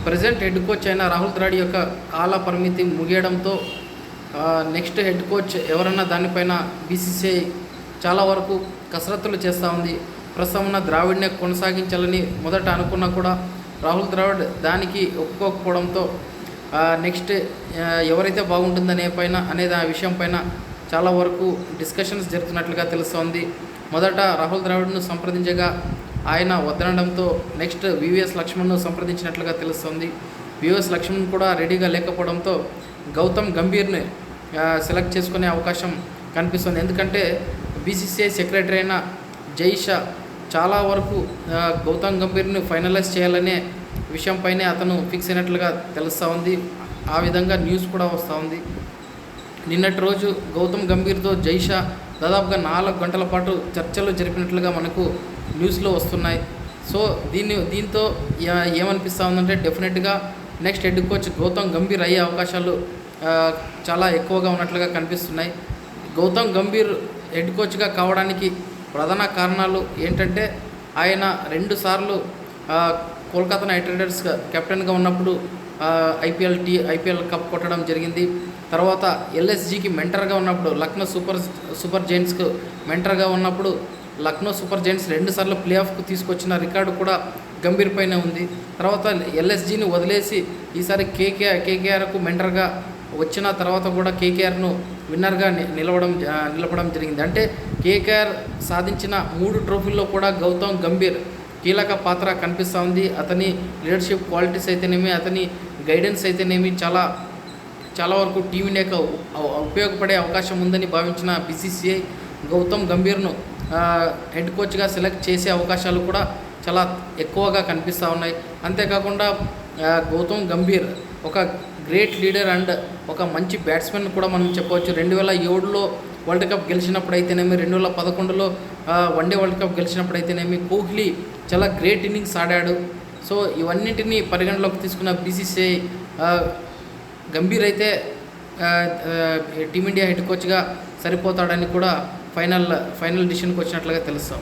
Present head coach అయిన రాహుల్ ద్రావిడ్ యొక్క కాల పరిమితి ముగియడంతో నెక్స్ట్ హెడ్ కోచ్ ఎవరన్నా దానిపైన బీసీసీఐ చాలా వరకు కసరత్తులు చేస్తూ ఉంది. ప్రస్తుతం ఉన్న ద్రావిడ్నే కొనసాగించాలని మొదట అనుకున్నా కూడా రాహుల్ ద్రావిడ్ దానికి ఒప్పుకోకపోవడంతో నెక్స్ట్ ఎవరైతే బాగుంటుందనే ఆ విషయం పైన చాలా వరకు డిస్కషన్స్ జరుగుతున్నట్లుగా తెలుస్తోంది. మొదట రాహుల్ ద్రావిడ్ను సంప్రదించగా ఆయన వద్దనడంతో నెక్స్ట్ వివిఎస్ లక్ష్మణ్ను సంప్రదించినట్లుగా తెలుస్తోంది. వివిఎస్ లక్ష్మణ్ కూడా రెడీగా లేకపోవడంతో గౌతమ్ గంభీర్ని సెలెక్ట్ చేసుకునే అవకాశం కనిపిస్తుంది. ఎందుకంటే బీసీసీఐ సెక్రటరీ అయిన జైషా చాలా వరకు గౌతమ్ గంభీర్ని ఫైనలైజ్ చేయాలనే విషయంపైనే అతను ఫిక్స్ అయినట్లుగా తెలుస్తూ ఉంది. ఆ విధంగా న్యూస్ కూడా వస్తూ ఉంది. నిన్నటి రోజు గౌతమ్ గంభీర్తో జైషా దాదాపుగా 4 గంటల పాటు చర్చలు జరిపినట్లుగా మనకు న్యూస్లో వస్తున్నాయి. సో దీంతో ఏమనిపిస్తూ ఉందంటే డెఫినెట్గా next head coach Gautam Gambhir అయ్యే అవకాశాలు చాలా ఎక్కువగా ఉన్నట్లుగా కనిపిస్తున్నాయి. గౌతమ్ గంభీర్ హెడ్ కోచ్గా కావడానికి ప్రధాన కారణాలు ఏంటంటే ఆయన 2 సార్లు కోల్కతా నైట్ రైడర్స్ కెప్టెన్గా ఉన్నప్పుడు ఐపీఎల్ కప్ కొట్టడం జరిగింది. తర్వాత ఎల్ఎస్జీకి మెంటర్గా ఉన్నప్పుడు లక్నో సూపర్ జైంట్స్కు మెంటర్గా ఉన్నప్పుడు లక్నో సూపర్ జైంట్స్ 2 సార్లు ప్లే ఆఫ్కు తీసుకొచ్చిన రికార్డు కూడా గంభీర్ పైనే ఉంది. తర్వాత ఎల్ఎస్జీని వదిలేసి ఈసారి కేకేఆర్కు మెంటర్గా వచ్చిన తర్వాత కూడా కేకేఆర్ను విన్నర్గా నిలపడం జరిగింది. అంటే కేకేఆర్ సాధించిన 3 ట్రోఫీల్లో కూడా గౌతమ్ గంభీర్ కీలక పాత్ర కనిపిస్తూ ఉంది. అతని లీడర్షిప్ క్వాలిటీస్ అయితేనేమి, అతని గైడెన్స్ అయితేనేమి చాలా వరకు టీమిండియాకు ఉపయోగపడే అవకాశం ఉందని భావించిన బీసీసీఐ గౌతమ్ గంభీర్ను హెడ్ కోచ్గా సెలెక్ట్ చేసే అవకాశాలు కూడా చాలా ఎక్కువగా కనిపిస్తూ ఉన్నాయి. అంతేకాకుండా గౌతమ్ గంభీర్ ఒక గ్రేట్ లీడర్ అండ్ ఒక మంచి బ్యాట్స్మెన్ కూడా మనం చెప్పవచ్చు. 2007లో వరల్డ్ కప్ గెలిచినప్పుడు అయితేనేమి, 2011లో వన్డే వరల్డ్ కప్ గెలిచినప్పుడు అయితేనేమి కోహ్లీ చాలా గ్రేట్ ఇన్నింగ్స్ ఆడాడు. సో ఇవన్నింటినీ పరిగణలోకి తీసుకున్న బీసీసీఐ గంభీర్ అయితే టీమిండియా హెడ్ కోచ్గా సరిపోతాడని కూడా ఫైనల్ డిసిషన్కి వచ్చినట్లుగా తెలుస్తాం.